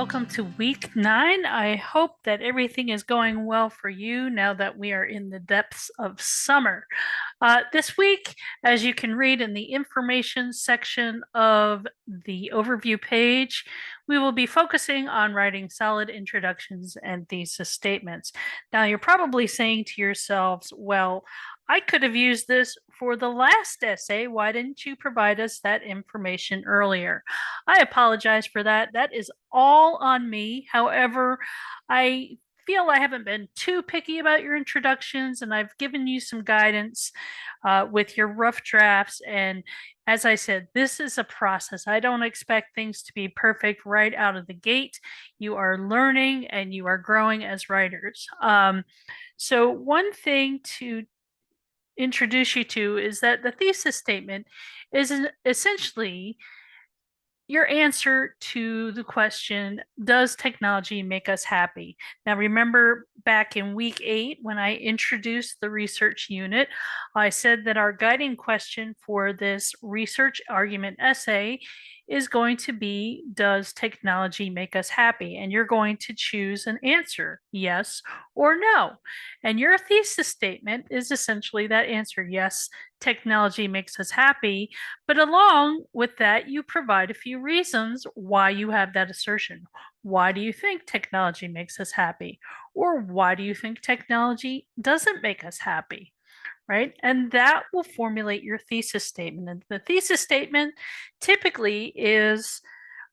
welcome to week 9. I hope that everything is going well for you now that we are in the depths of summer. This week, as you can read in the information section of the overview page, we will be focusing on writing solid introductions and thesis statements. Now, you're probably saying to yourselves, well, I could have used this for the last essay. Why didn't you provide us that information earlier? I apologize for that. That is all on me. However, I feel I haven't been too picky about your introductions, and I've given you some guidance with your rough drafts. And as I said, this is a process. I don't expect things to be perfect right out of the gate. You are learning and you are growing as writers. So one thing to introduce you to is that the thesis statement is essentially your answer to the question, does technology make us happy? Now, remember back in week 8, when I introduced the research unit, I said that our guiding question for this research argument essay is going to be, does technology make us happy? And you're going to choose an answer, yes or no. And your thesis statement is essentially that answer, yes, technology makes us happy. But along with that, you provide a few reasons why you have that assertion. Why do you think technology makes us happy? Or why do you think technology doesn't make us happy? Right? And that will formulate your thesis statement. And the thesis statement typically is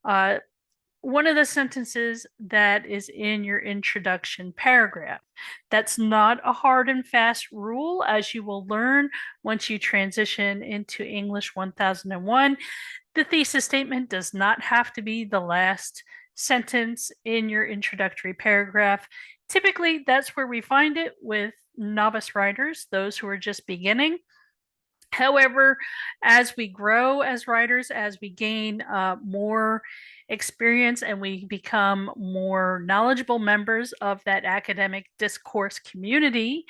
one of the sentences that is in your introduction paragraph. That's not a hard and fast rule, as you will learn once you transition into English 1001. The thesis statement does not have to be the last sentence in your introductory paragraph. Typically, that's where we find it with novice writers, those who are just beginning. However, as we grow as writers, as we gain more experience and we become more knowledgeable members of that academic discourse community,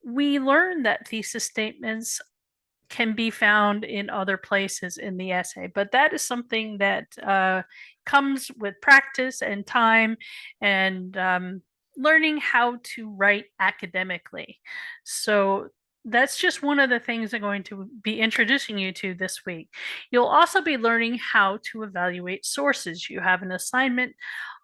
we learn that thesis statements can be found in other places in the essay. But that is something that comes with practice and time and learning how to write academically. So that's just one of the things I'm going to be introducing you to this week. You'll also be learning how to evaluate sources. You have an assignment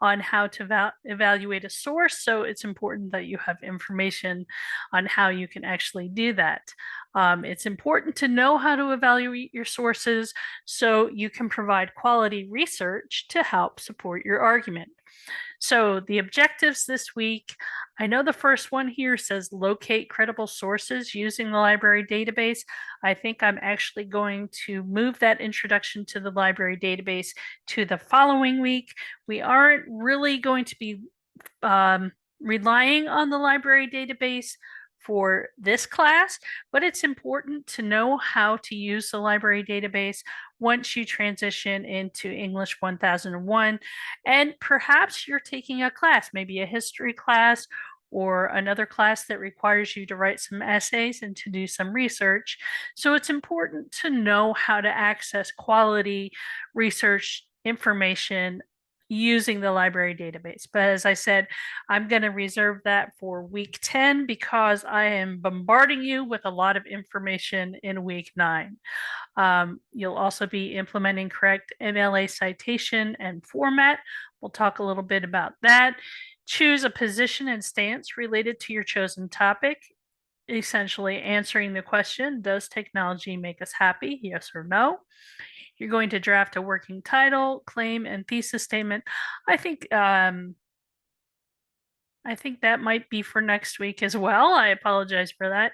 on how to evaluate a source, so it's important that you have information on how you can actually do that. It's important to know how to evaluate your sources so you can provide quality research to help support your argument. So the objectives this week, I know the first one here says locate credible sources using the library database. I think I'm actually going to move that introduction to the library database to the following week. We aren't really going to be relying on the library database for this class, but it's important to know how to use the library database once you transition into English 1001. And perhaps you're taking a class, maybe a history class or another class that requires you to write some essays and to do some research. So it's important to know how to access quality research information using the library database. But as I said, I'm going to reserve that for week 10 because I am bombarding you with a lot of information in week 9. You'll also be implementing correct MLA citation and format. We'll talk a little bit about that. Choose a position and stance related to your chosen topic, essentially answering the question, does technology make us happy? Yes or no. You're going to draft a working title, claim, and thesis statement. I think that might be for next week as well. I apologize for that.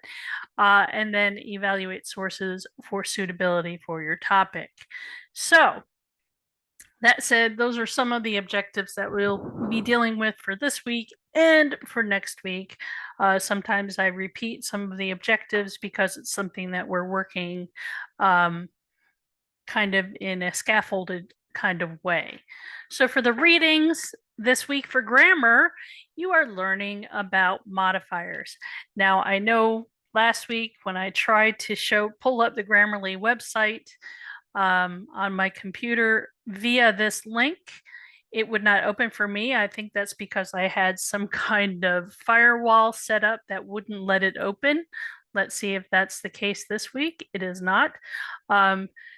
And then evaluate sources for suitability for your topic. So that said, those are some of the objectives that we'll be dealing with for this week and for next week. Sometimes I repeat some of the objectives because it's something that we're working kind of in a scaffolded kind of way. So for the readings this week for grammar, you are learning about modifiers. Now, I know last week when I tried to pull up the Grammarly website on my computer via this link, it would not open for me. I think that's because I had some kind of firewall set up that wouldn't let it open. Let's see if that's the case this week. It is not.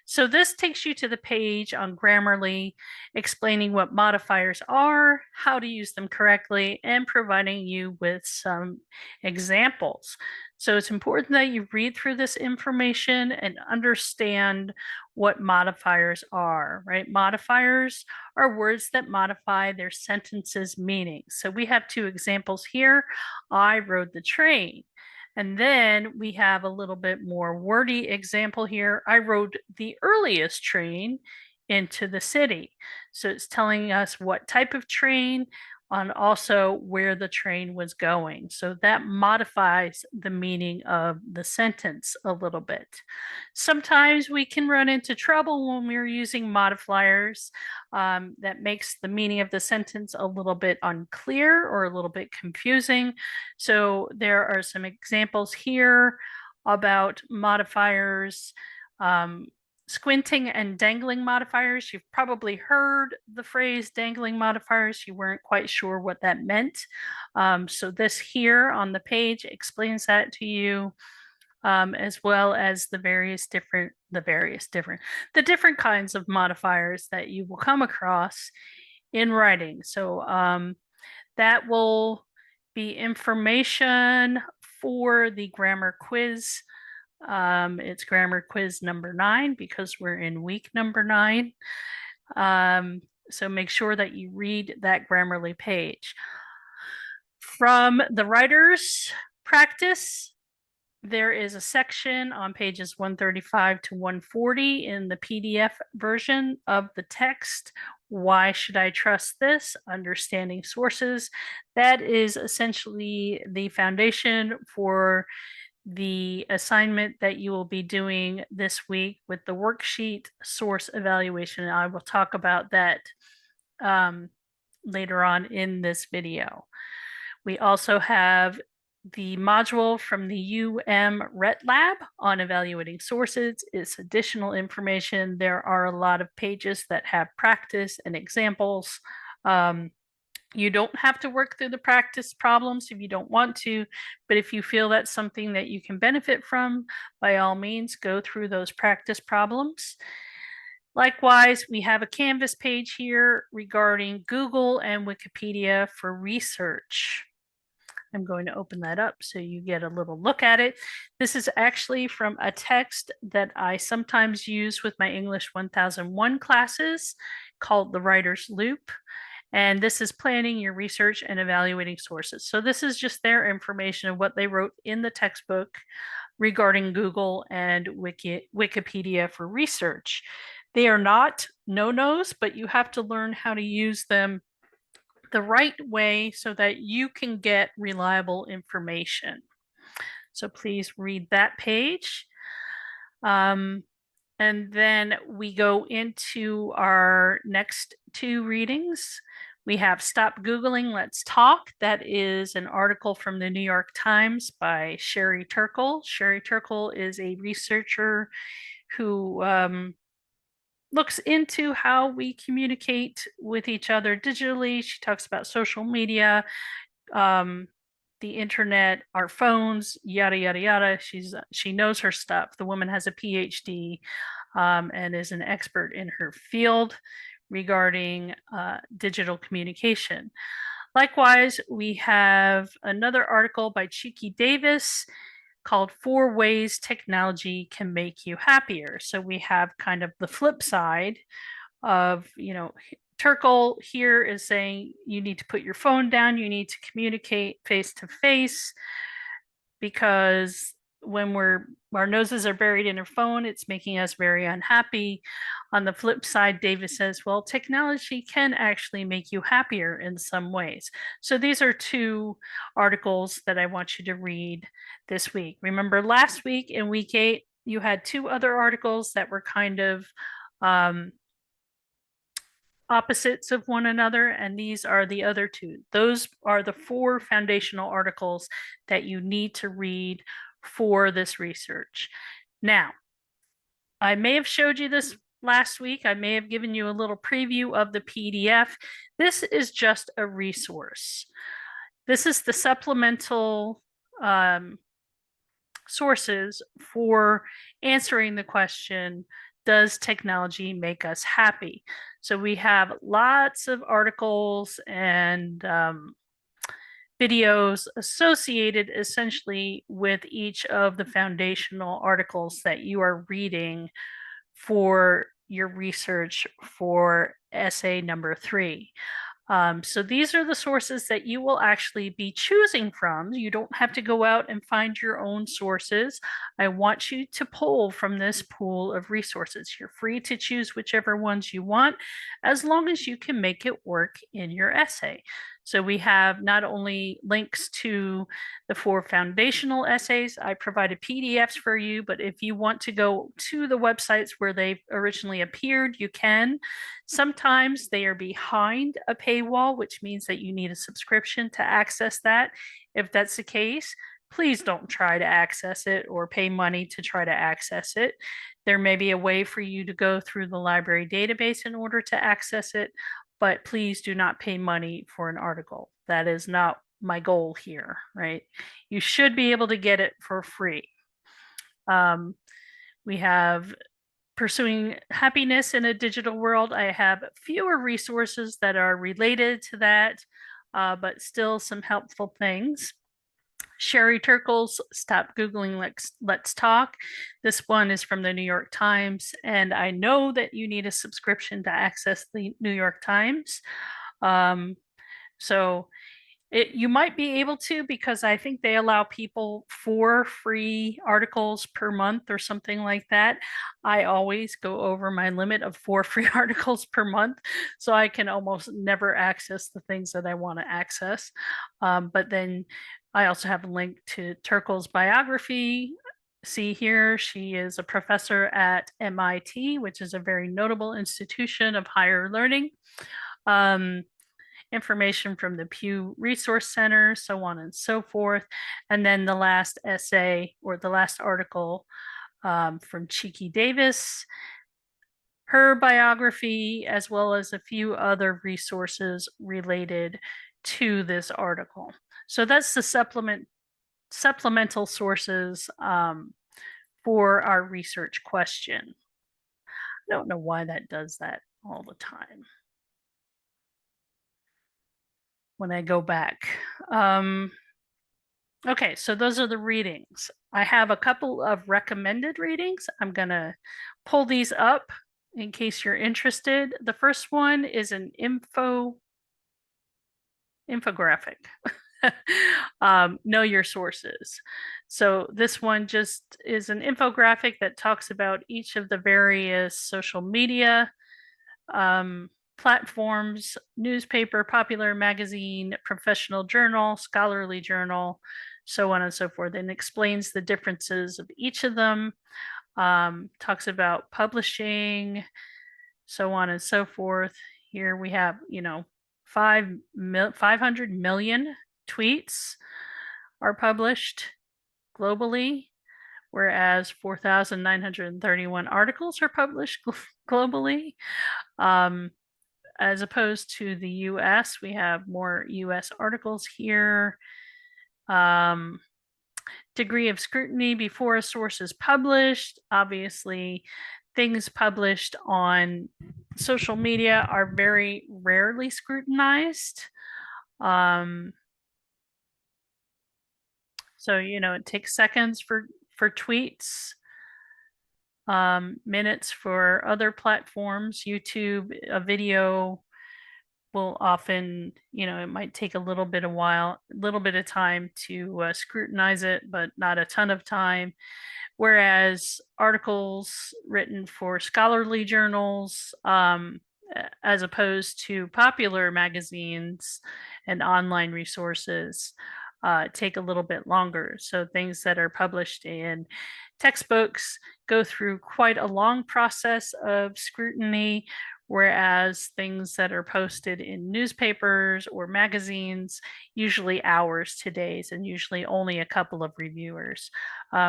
So this takes you to the page on Grammarly, explaining what modifiers are, how to use them correctly, and providing you with some examples. So it's important that you read through this information and understand what modifiers are, right? Modifiers are words that modify their sentence's meaning. So we have two examples here. I rode the train. And then we have a little bit more wordy example here. I rode the earliest train into the city. So it's telling us what type of train and also where the train was going. So that modifies the meaning of the sentence a little bit. Sometimes we can run into trouble when we're using modifiers. That makes the meaning of the sentence a little bit unclear or a little bit confusing. So there are some examples here about modifiers. Squinting and dangling modifiers. You've probably heard the phrase dangling modifiers. You weren't quite sure what that meant. So this here on the page explains that to you, as well as the different kinds of modifiers that you will come across in writing. So that will be information for the grammar quiz. It's grammar quiz number 9 because we're in week number 9. So make sure that you read that Grammarly page. From the writer's practice, there is a section on pages 135 to 140 in the PDF version of the text. Why should I trust this? Understanding sources. That is essentially the foundation for the assignment that you will be doing this week with the worksheet source evaluation. And I will talk about that later on in this video. We also have the module from the RET Lab on evaluating sources. It's additional information. There are a lot of pages that have practice and examples. You don't have to work through the practice problems if you don't want to, but if you feel that's something that you can benefit from, by all means, go through those practice problems. Likewise, we have a Canvas page here regarding Google and Wikipedia for research. I'm going to open that up so you get a little look at it. This is actually from a text that I sometimes use with my English 1001 classes called The Writer's Loop. And this is planning your research and evaluating sources. So this is just their information of what they wrote in the textbook regarding Google and Wikipedia for research. They are not no-nos, but you have to learn how to use them the right way so that you can get reliable information. So please read that page. And then we go into our next 2 readings. We have Stop Googling, Let's Talk. That is an article from the New York Times by Sherry Turkle. Sherry Turkle is a researcher who looks into how we communicate with each other digitally. She talks about social media, the internet, our phones, yada, yada, yada. She knows her stuff. The woman has a PhD and is an expert in her field regarding digital communication. Likewise, we have another article by Chiki Davis called 4 Ways Technology Can Make You Happier. So we have kind of the flip side of, Turkle here is saying you need to put your phone down, you need to communicate face to face, because when our noses are buried in our phone, it's making us very unhappy. On the flip side, Davis says, well, technology can actually make you happier in some ways. So these are 2 articles that I want you to read this week. Remember last week in week 8, you had 2 other articles that were kind of opposites of one another, and these are the other 2. Those are the 4 foundational articles that you need to read for this research. Now, I may have showed you this last week, I may have given you a little preview of the PDF. This is just a resource. This is the supplemental sources for answering the question, does technology make us happy? So we have lots of articles and videos associated essentially with each of the foundational articles that you are reading for your research for essay number 3. So these are the sources that you will actually be choosing from. You don't have to go out and find your own sources. I want you to pull from this pool of resources. You're free to choose whichever ones you want, as long as you can make it work in your essay. So we have not only links to the 4 foundational essays, I provided PDFs for you, but if you want to go to the websites where they originally appeared, you can. Sometimes they are behind a paywall, which means that you need a subscription to access that. If that's the case, please don't try to access it or pay money to try to access it. There may be a way for you to go through the library database in order to access it, but please do not pay money for an article. That is not my goal here, right? You should be able to get it for free. We have Pursuing Happiness in a Digital World. I have fewer resources that are related to that, but still some helpful things. Sherry Turkle's Stop Googling, Let's Talk. This one is from the New York Times, and I know that you need a subscription to access the New York Times. So you might be able to, because I think they allow people 4 free articles per month or something like that. I always go over my limit of 4 free articles per month, so I can almost never access the things that I want to access. But then I also have a link to Turkle's biography. See here, she is a professor at MIT, which is a very notable institution of higher learning. Information from the Pew Resource Center, so on and so forth. And then the last essay or the last article from Cheeky Davis, her biography, as well as a few other resources related to this article. So that's the supplemental sources for our research question. I don't know why that does that all the time when I go back. Okay, so those are the readings. I have a couple of recommended readings. I'm going to pull these up in case you're interested. The first one is an infographic. Know your sources. So this one just is an infographic that talks about each of the various social media platforms: newspaper, popular magazine, professional journal, scholarly journal, so on and so forth, and explains the differences of each of them, talks about publishing, so on and so forth. Here we have, 500 million tweets are published globally, whereas 4,931 articles are published globally. As opposed to the US, we have more US articles here. Degree of scrutiny before a source is published. Obviously, things published on social media are very rarely scrutinized. So, it takes seconds for tweets, minutes for other platforms. YouTube, a video will often, it might take a little bit of time to scrutinize it, but not a ton of time. Whereas articles written for scholarly journals, as opposed to popular magazines and online resources, take a little bit longer. So things that are published in textbooks go through quite a long process of scrutiny, whereas things that are posted in newspapers or magazines, usually hours to days, and usually only a couple of reviewers.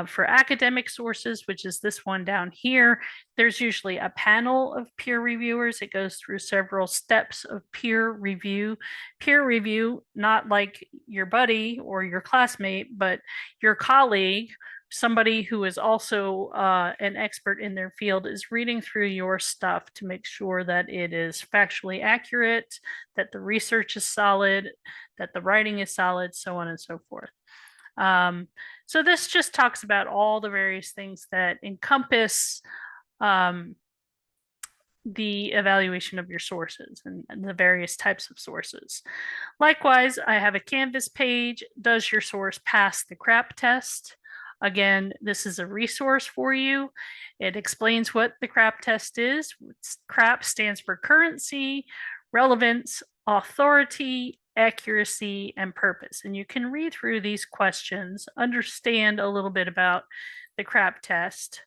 For academic sources, which is this one down here, there's usually a panel of peer reviewers. It goes through several steps of peer review. Peer review, not like your buddy or your classmate, but your colleague, somebody who is also an expert in their field, is reading through your stuff to make sure that it is factually accurate, that the research is solid, that the writing is solid, so on and so forth. So this just talks about all the various things that encompass the evaluation of your sources and the various types of sources. Likewise, I have a Canvas page. Does your source pass the CRAP test? Again, this is a resource for you. It explains what the CRAP test is. CRAP stands for currency, relevance, authority, accuracy, and purpose. And you can read through these questions, understand a little bit about the CRAP test,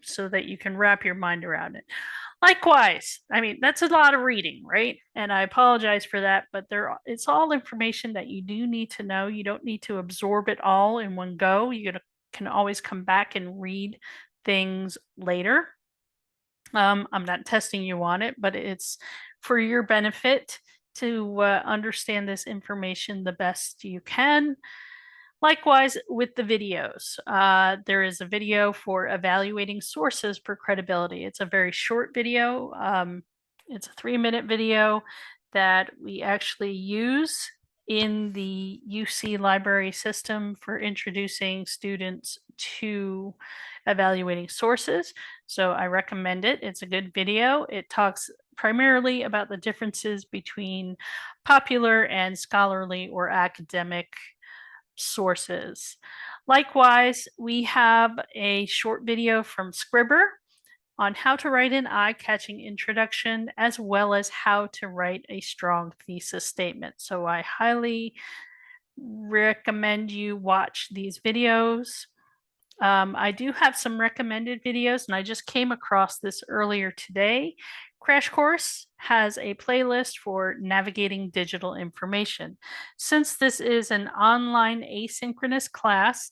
so that you can wrap your mind around it. Likewise, I mean, that's a lot of reading, right? And I apologize for that, but it's all information that you do need to know. You don't need to absorb it all in one go. You can always come back and read things later. I'm not testing you on it, but it's for your benefit to understand this information the best you can. Likewise, with the videos, there is a video for evaluating sources for credibility. It's a very short video. It's a 3-minute video that we actually use in the UC library system for introducing students to evaluating sources. So I recommend it. It's a good video. It talks primarily about the differences between popular and scholarly or academic sources. Likewise, we have a short video from Scribber on how to write an eye-catching introduction, as well as how to write a strong thesis statement. So I highly recommend you watch these videos. I do have some recommended videos, and I just came across this earlier today. Crash Course has a playlist for navigating digital information. Since this is an online asynchronous class,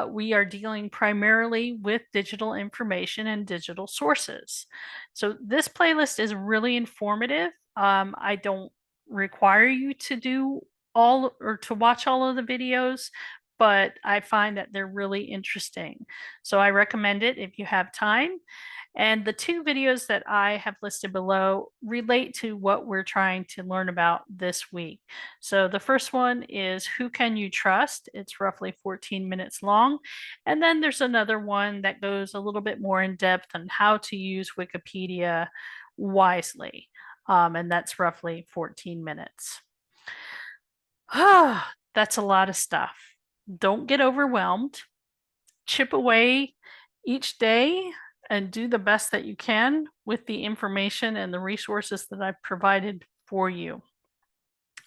we are dealing primarily with digital information and digital sources. So this playlist is really informative. I don't require you to do all or to watch all of the videos, but I find that they're really interesting. So I recommend it if you have time. And the 2 videos that I have listed below relate to what we're trying to learn about this week. So the first one is Who Can You Trust? It's roughly 14 minutes long. And then there's another one that goes a little bit more in depth on how to use Wikipedia wisely. And that's roughly 14 minutes. That's a lot of stuff. Don't get overwhelmed. Chip away each day and do the best that you can with the information and the resources that I've provided for you.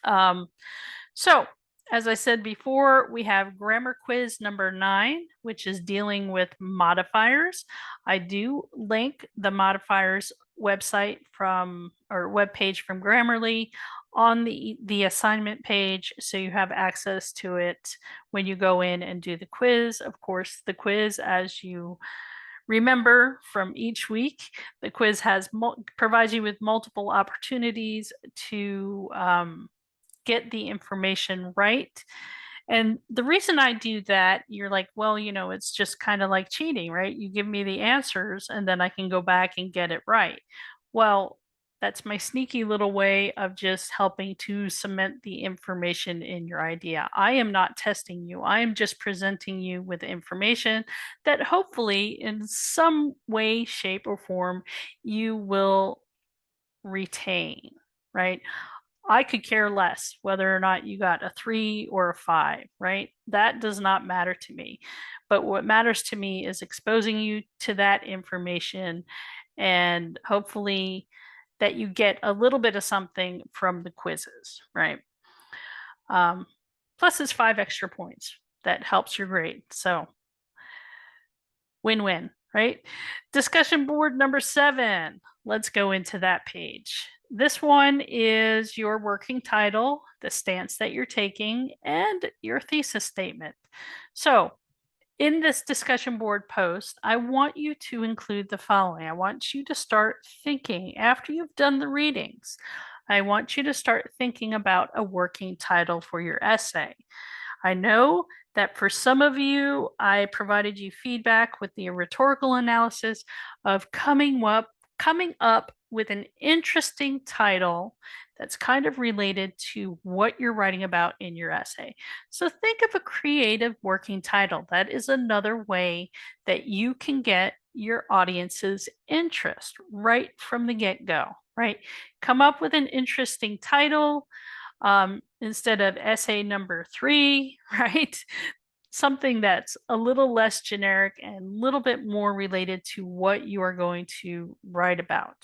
So, as I said before, we have grammar quiz number 9, which is dealing with modifiers. I do link the modifiers website from or webpage from Grammarly on the assignment page, so you have access to it when you go in and do the quiz. Of course, the quiz, as you remember from each week, the quiz provides you with multiple opportunities to get the information right. And the reason I do that, you're like, well, it's just kind of like cheating, right? You give me the answers and then I can go back and get it right. Well, that's my sneaky little way of just helping to cement the information in your idea. I am not testing you. I am just presenting you with information that hopefully in some way, shape, or form you will retain, right? I could care less whether or not you got a 3 or a 5, right? That does not matter to me. But what matters to me is exposing you to that information and hopefully that you get a little bit of something from the quizzes, right? Plus it's 5 extra points that helps your grade. So win-win, right? Discussion board number 7. Let's go into that page. This one is your working title, the stance that you're taking, and your thesis statement. So in this discussion board post, I want you to include the following. I want you to start thinking after you've done the readings. I want you to start thinking about a working title for your essay. I know that for some of you, I provided you feedback with the rhetorical analysis of coming up with an interesting title that's kind of related to what you're writing about in your essay. So think of a creative working title. That is another way that you can get your audience's interest right from the get-go, right? Come up with an interesting title instead of essay number 3, right? Something that's a little less generic and a little bit more related to what you are going to write about.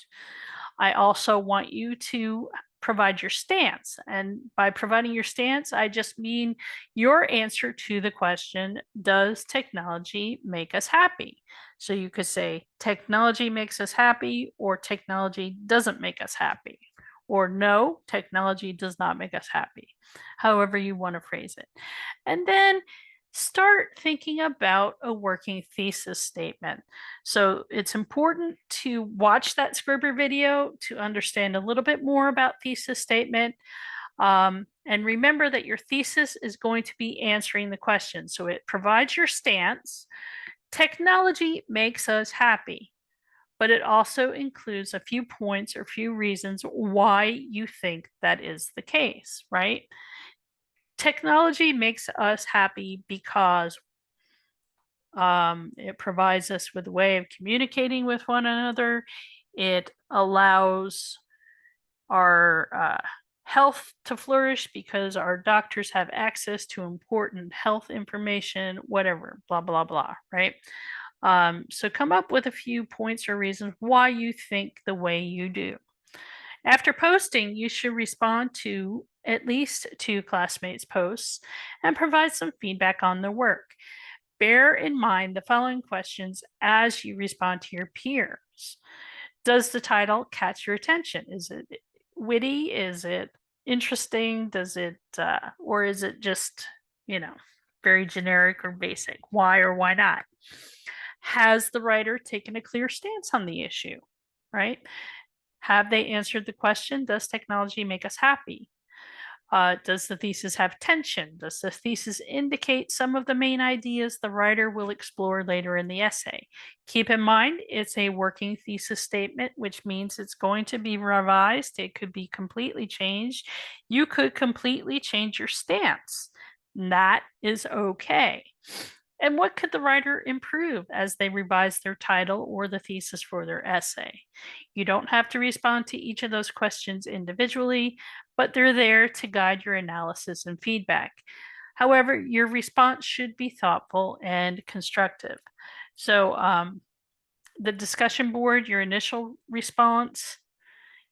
I also want you to provide your stance. And by providing your stance, I just mean your answer to the question, does technology make us happy? So you could say technology makes us happy, or technology doesn't make us happy, or no, technology does not make us happy, however you want to phrase it. And then start thinking about a working thesis statement. So it's important to watch that Scriber video to understand a little bit more about thesis statement. And remember that your thesis is going to be answering the question. So it provides your stance. Technology makes us happy, but it also includes a few points or few reasons why you think that is the case, right? Technology makes us happy because it provides us with a way of communicating with one another. It allows our health to flourish because our doctors have access to important health information, whatever, blah, blah, blah, right? So come up with a few points or reasons why you think the way you do. After posting, you should respond to at least 2 classmates' posts and provide some feedback on their work. Bear in mind the following questions as you respond to your peers. Does the title catch your attention? Is it witty? Is it interesting? Does it, or is it just, very generic or basic? Why or why not? Has the writer taken a clear stance on the issue, right? Have they answered the question, does technology make us happy? Does the thesis have tension? Does the thesis indicate some of the main ideas the writer will explore later in the essay? Keep in mind, it's a working thesis statement, which means it's going to be revised. It could be completely changed. You could completely change your stance. That is okay. And what could the writer improve as they revise their title or the thesis for their essay? You don't have to respond to each of those questions individually, but they're there to guide your analysis and feedback. However, your response should be thoughtful and constructive. So the discussion board, your initial response,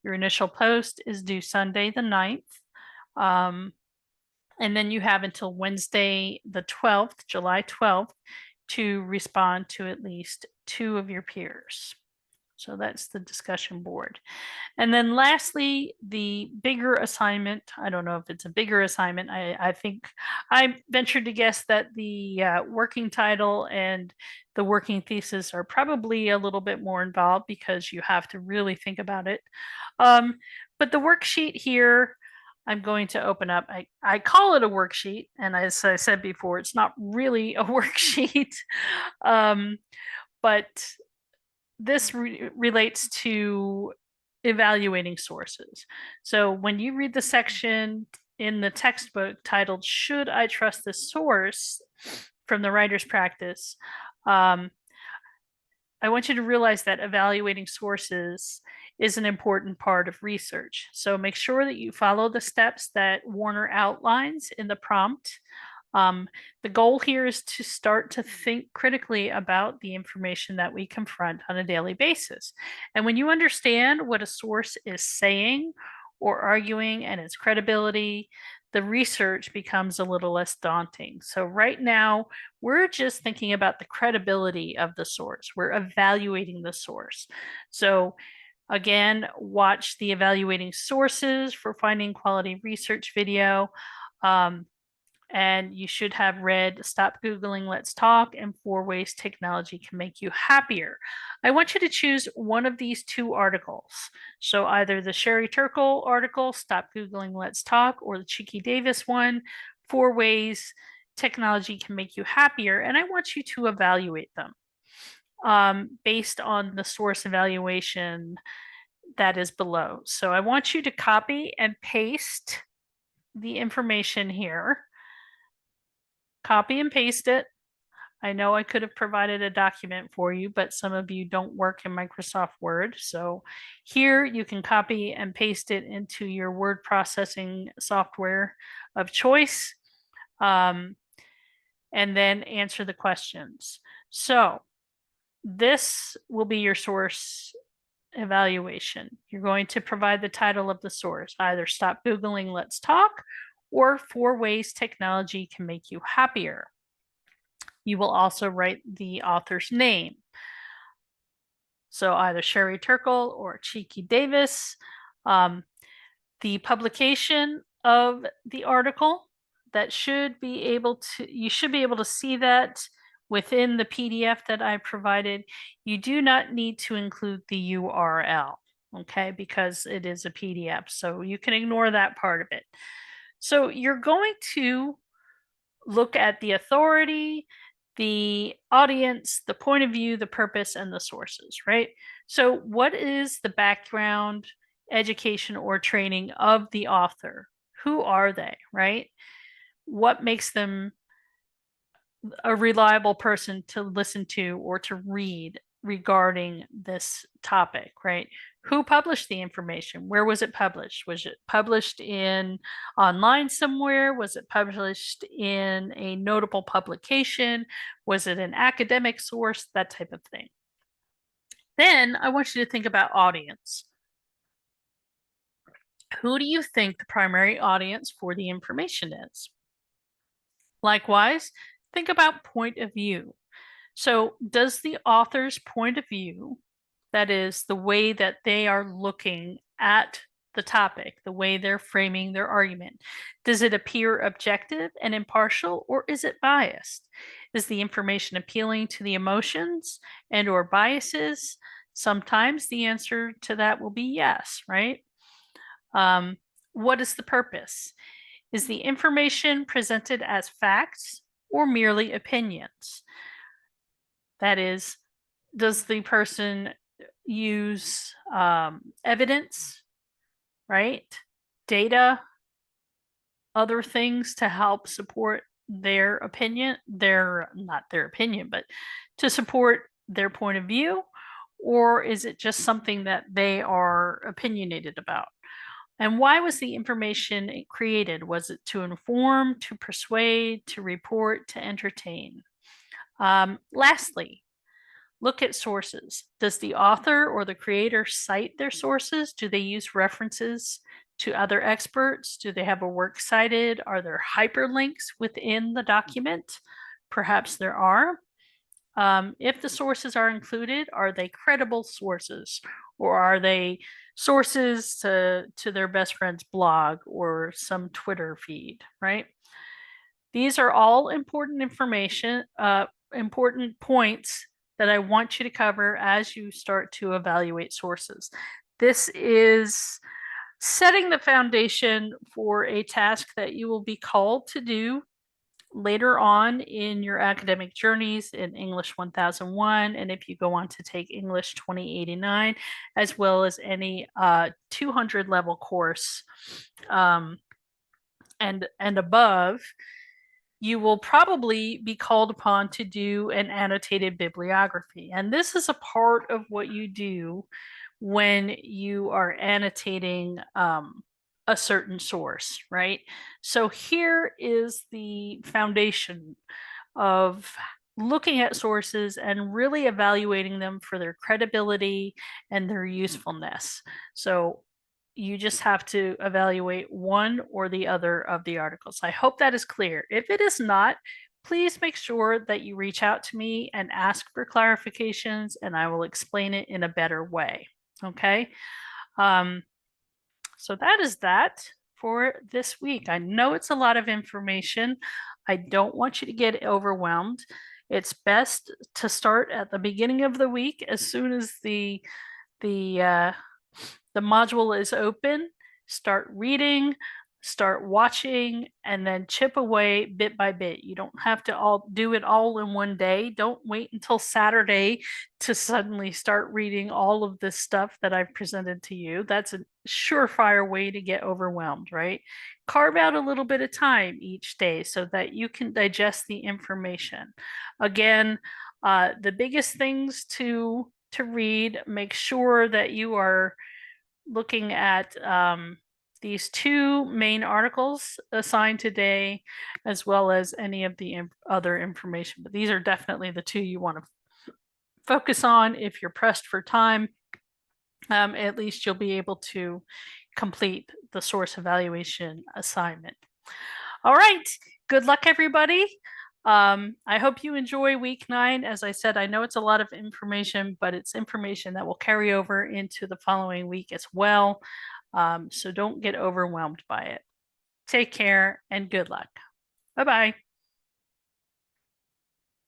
your initial post is due Sunday the 9th. And then you have until Wednesday the 12th, July 12th, to respond to at least 2 of your peers. So that's the discussion board. And then lastly, the bigger assignment. I don't know if it's a bigger assignment. I think I ventured to guess that the working title and the working thesis are probably a little bit more involved because you have to really think about it. But the worksheet here, I'm going to open up. I call it a worksheet. And as I said before, it's not really a worksheet. But this relates to evaluating sources. So when you read the section in the textbook titled, "Should I Trust This Source?" from the writer's practice, I want you to realize that evaluating sources is an important part of research. So make sure that you follow the steps that Warner outlines in the prompt. The goal here is to start to think critically about the information that we confront on a daily basis. And when you understand what a source is saying or arguing and its credibility, the research becomes a little less daunting. So right now, we're just thinking about the credibility of the source. We're evaluating the source. So again, watch the evaluating sources for finding quality research video. And you should have read Stop Googling, Let's Talk, and 4 Ways Technology Can Make You Happier. I want you to choose one of these 2 articles. So either the Sherry Turkle article, Stop Googling, Let's Talk, or the Cheeky Davis one, 4 Ways Technology Can Make You Happier. And I want you to evaluate them based on the source evaluation that is below. So I want you to copy and paste the information here. Copy and paste it. I know I could have provided a document for you, but some of you don't work in Microsoft Word. So here you can copy and paste it into your word processing software of choice, and then answer the questions. So this will be your source evaluation. You're going to provide the title of the source, either Stop Googling, Let's Talk, or 4 Ways Technology Can Make You Happier. You will also write the author's name. So either Sherry Turkle or Cheeky Davis. The publication of the article, that should be able to, you should be able to see that within the PDF that I provided. You do not need to include the URL, okay, because it is a PDF. So you can ignore that part of it. So you're going to look at the authority, the audience, the point of view, the purpose, and the sources, right? So what is the background, education, or training of the author? Who are they, right? What makes them a reliable person to listen to or to read regarding this topic, right? Who published the information? Where was it published? Was it published in online somewhere? Was it published in a notable publication? Was it an academic source? That type of thing. Then I want you to think about audience. Who do you think the primary audience for the information is? Likewise, think about point of view. So does the author's point of view, that is the way that they are looking at the topic, the way they're framing their argument, does it appear objective and impartial, or is it biased? Is the information appealing to the emotions and or biases? Sometimes the answer to that will be yes, right? What is the purpose? Is the information presented as facts or merely opinions? That is, does the person use evidence, right? Data, other things to help support their opinion, not their opinion, but to support their point of view? Or is it just something that they are opinionated about? And why was the information created? Was it to inform, to persuade, to report, to entertain? Lastly, look at sources. Does the author or the creator cite their sources? Do they use references to other experts? Do they have a work cited? Are there hyperlinks within the document? Perhaps there are. If the sources are included, are they credible sources, or are they sources to their best friend's blog or some Twitter feed, right? These are all important information, important points that I want you to cover as you start to evaluate sources. This is setting the foundation for a task that you will be called to do later on in your academic journeys in English 1001, and if you go on to take English 2089, as well as any 200 level course and above. You will probably be called upon to do an annotated bibliography. And this is a part of what you do when you are annotating a certain source, right? So here is the foundation of looking at sources and really evaluating them for their credibility and their usefulness. So You just have to evaluate one or the other of the articles. I hope that is clear. If it is not, please make sure that you reach out to me and ask for clarifications, and I will explain it in a better way. Okay. So that is that for this week. I know it's a lot of information. I don't want you to get overwhelmed. It's best to start at the beginning of the week as soon as the uh, the module is open. Start reading, start watching, and then chip away bit by bit. You don't have to all do it all in one day. Don't wait until Saturday to suddenly start reading all of this stuff that I've presented to you. That's a surefire way to get overwhelmed, right? Carve out a little bit of time each day so that you can digest the information. Again, the biggest things to read, make sure that you are looking at these two main articles assigned today, as well as any of the other information. But these are definitely the two you want to focus on if you're pressed for time. At least you'll be able to complete the source evaluation assignment. All right, good luck, everybody. I hope you enjoy week 9. As I said, I know it's a lot of information, but it's information that will carry over into the following week as well. So don't get overwhelmed by it. Take care and good luck. Bye-bye.